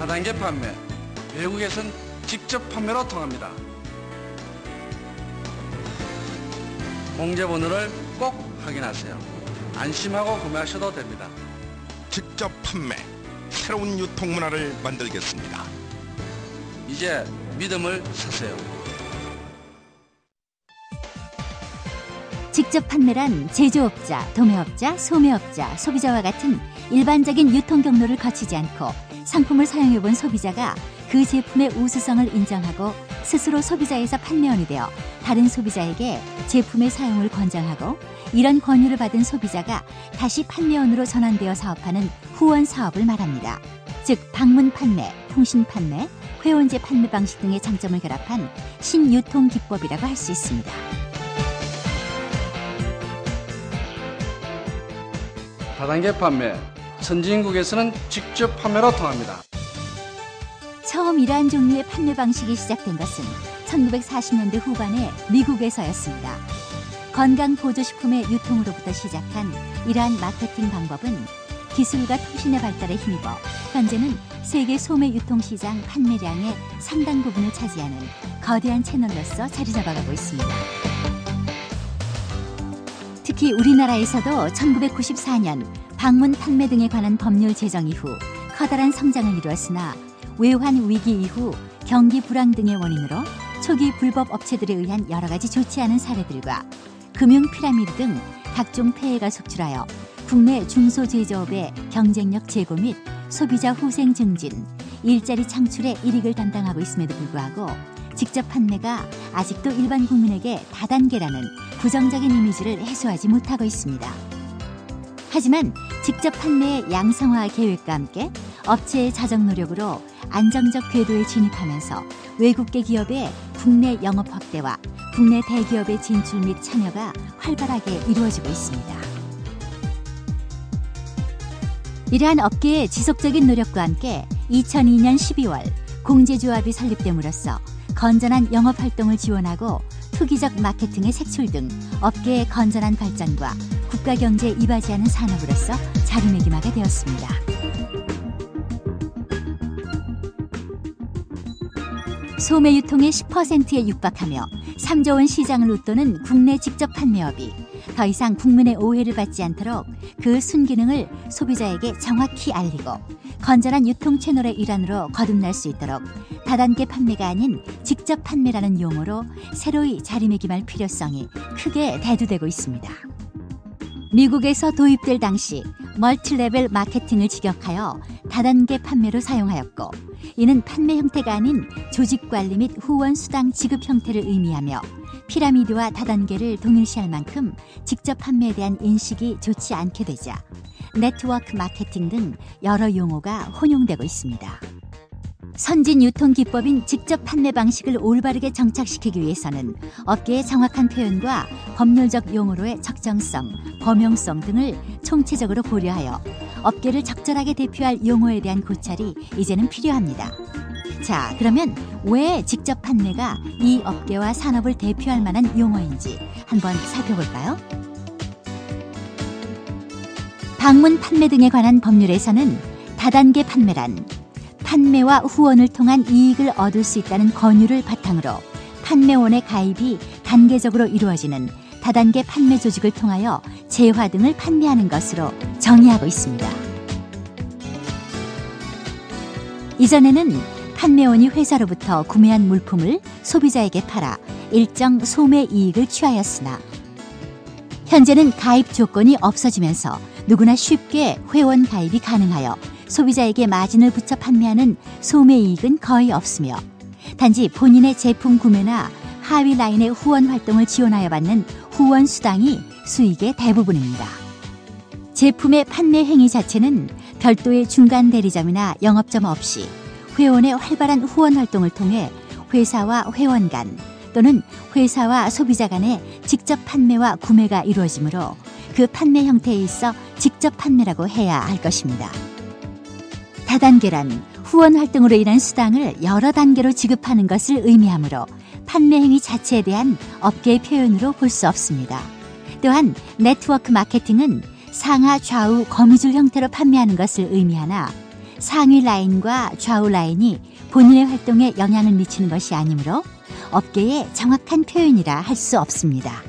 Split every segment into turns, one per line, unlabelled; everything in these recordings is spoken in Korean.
다단계 판매, 외국에선 직접 판매로 통합니다. 공제번호를 꼭 확인하세요. 안심하고 구매하셔도 됩니다.
직접 판매, 새로운 유통 문화를 만들겠습니다.
이제 믿음을 사세요.
직접 판매란 제조업자, 도매업자, 소매업자, 소비자와 같은 일반적인 유통 경로를 거치지 않고 상품을 사용해본 소비자가 그 제품의 우수성을 인정하고 스스로 소비자에서 판매원이 되어 다른 소비자에게 제품의 사용을 권장하고 이런 권유를 받은 소비자가 다시 판매원으로 전환되어 사업하는 후원 사업을 말합니다. 즉 방문 판매, 통신 판매, 회원제 판매 방식 등의 장점을 결합한 신유통 기법이라고 할 수 있습니다.
다단계 판매, 선진국에서는 직접 판매로 통합니다.
처음 이러한 종류의 판매 방식이 시작된 것은 1940년대 후반에 미국에서였습니다. 건강보조식품의 유통으로부터 시작한 이러한 마케팅 방법은 기술과 통신의 발달에 힘입어 현재는 세계 소매 유통시장 판매량의 상당 부분을 차지하는 거대한 채널로서 자리 잡아가고 있습니다. 특히 우리나라에서도 1994년 방문 판매 등에 관한 법률 제정 이후 커다란 성장을 이루었으나 외환 위기 이후 경기 불황 등의 원인으로 초기 불법 업체들에 의한 여러 가지 좋지 않은 사례들과 금융 피라미드 등 각종 폐해가 속출하여 국내 중소제조업의 경쟁력 제고 및 소비자 후생 증진, 일자리 창출에 일익을 담당하고 있음에도 불구하고 직접 판매가 아직도 일반 국민에게 다단계라는 부정적인 이미지를 해소하지 못하고 있습니다. 하지만 직접 판매의 양성화 계획과 함께 업체의 자정 노력으로 안정적 궤도에 진입하면서 외국계 기업의 국내 영업 확대와 국내 대기업의 진출 및 참여가 활발하게 이루어지고 있습니다. 이러한 업계의 지속적인 노력과 함께 2002년 12월 공제조합이 설립됨으로써 건전한 영업활동을 지원하고 투기적 마케팅의 색출 등 업계의 건전한 발전과 국가경제에 이바지하는 산업으로서 자리매김하게 되었습니다. 소매 유통의 10%에 육박하며 3조 원 시장을 웃도는 국내 직접 판매업이 더 이상 국민의 오해를 받지 않도록 그 순기능을 소비자에게 정확히 알리고 건전한 유통 채널의 일환으로 거듭날 수 있도록 다단계 판매가 아닌 직접 판매라는 용어로 새로이 자리매김할 필요성이 크게 대두되고 있습니다. 미국에서 도입될 당시 멀티레벨 마케팅을 직역하여 다단계 판매로 사용하였고 이는 판매 형태가 아닌 조직관리 및 후원 수당 지급 형태를 의미하며 피라미드와 다단계를 동일시할 만큼 직접 판매에 대한 인식이 좋지 않게 되자 네트워크 마케팅 등 여러 용어가 혼용되고 있습니다. 선진 유통 기법인 직접 판매 방식을 올바르게 정착시키기 위해서는 업계의 정확한 표현과 법률적 용어로의 적정성, 범용성 등을 총체적으로 고려하여 업계를 적절하게 대표할 용어에 대한 고찰이 이제는 필요합니다. 자, 그러면 왜 직접 판매가 이 업계와 산업을 대표할 만한 용어인지 한번 살펴볼까요? 방문 판매 등에 관한 법률에서는 다단계 판매란 판매와 후원을 통한 이익을 얻을 수 있다는 권유를 바탕으로 판매원의 가입이 단계적으로 이루어지는 다단계 판매 조직을 통하여 재화 등을 판매하는 것으로 정의하고 있습니다. 이전에는 판매원이 회사로부터 구매한 물품을 소비자에게 팔아 일정 소매 이익을 취하였으나 현재는 가입 조건이 없어지면서 누구나 쉽게 회원 가입이 가능하여 소비자에게 마진을 붙여 판매하는 소매 이익은 거의 없으며 단지 본인의 제품 구매나 하위 라인의 후원 활동을 지원하여 받는 후원 수당이 수익의 대부분입니다. 제품의 판매 행위 자체는 별도의 중간 대리점이나 영업점 없이 회원의 활발한 후원 활동을 통해 회사와 회원 간 또는 회사와 소비자 간의 직접 판매와 구매가 이루어지므로 그 판매 형태에 있어 직접 판매라고 해야 할 것입니다. 다단계란 후원 활동으로 인한 수당을 여러 단계로 지급하는 것을 의미하므로 판매 행위 자체에 대한 업계의 표현으로 볼 수 없습니다. 또한 네트워크 마케팅은 상하 좌우 거미줄 형태로 판매하는 것을 의미하나 상위 라인과 좌우 라인이 본인의 활동에 영향을 미치는 것이 아니므로 업계의 정확한 표현이라 할 수 없습니다.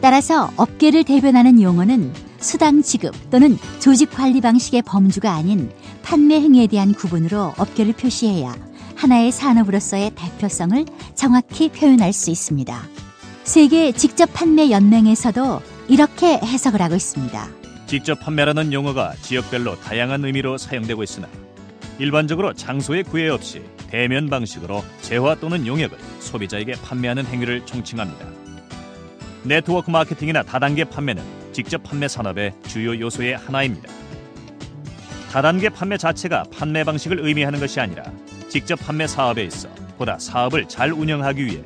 따라서 업계를 대변하는 용어는 수당 지급 또는 조직 관리 방식의 범주가 아닌 판매 행위에 대한 구분으로 업계를 표시해야 하나의 산업으로서의 대표성을 정확히 표현할 수 있습니다. 세계 직접 판매 연맹에서도 이렇게 해석을 하고 있습니다.
직접 판매라는 용어가 지역별로 다양한 의미로 사용되고 있으나 일반적으로 장소의 구애 없이 대면 방식으로 재화 또는 용역을 소비자에게 판매하는 행위를 총칭합니다. 네트워크 마케팅이나 다단계 판매는 직접 판매 산업의 주요 요소의 하나입니다. 다단계 판매 자체가 판매 방식을 의미하는 것이 아니라 직접 판매 사업에 있어 보다 사업을 잘 운영하기 위해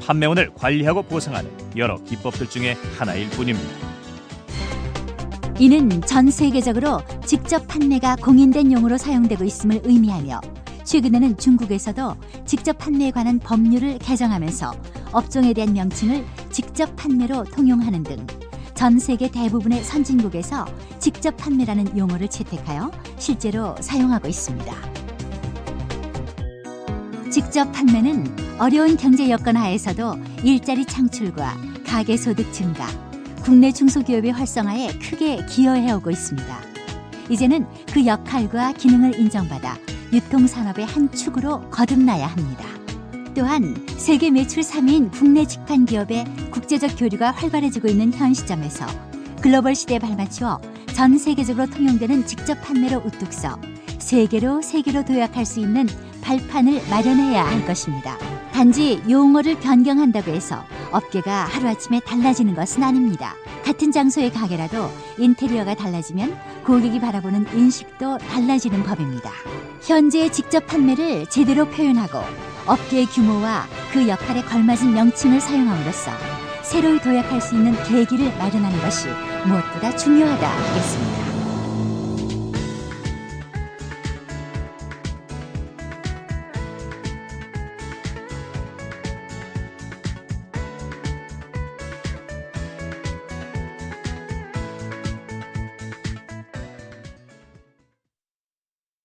판매원을 관리하고 보상하는 여러 기법들 중에 하나일 뿐입니다.
이는 전 세계적으로 직접 판매가 공인된 용어로 사용되고 있음을 의미하며 최근에는 중국에서도 직접 판매에 관한 법률을 개정하면서 업종에 대한 명칭을 직접 판매로 통용하는 등 전 세계 대부분의 선진국에서 직접 판매라는 용어를 채택하여 실제로 사용하고 있습니다. 직접 판매는 어려운 경제 여건 하에서도 일자리 창출과 가계소득 증가, 국내 중소기업의 활성화에 크게 기여해오고 있습니다. 이제는 그 역할과 기능을 인정받아 유통산업의 한 축으로 거듭나야 합니다. 또한 세계 매출 3위인 국내 직판기업의 국제적 교류가 활발해지고 있는 현 시점에서 글로벌 시대에 발맞추어 전 세계적으로 통용되는 직접 판매로 우뚝 서 세계로 도약할 수 있는 발판을 마련해야 할 것입니다. 단지 용어를 변경한다고 해서 업계가 하루아침에 달라지는 것은 아닙니다. 같은 장소의 가게라도 인테리어가 달라지면 고객이 바라보는 인식도 달라지는 법입니다. 현재의 직접 판매를 제대로 표현하고 업계의 규모와 그 역할에 걸맞은 명칭을 사용함으로써 새로이 도약할 수 있는 계기를 마련하는 것이 무엇보다 중요하다 하겠습니다.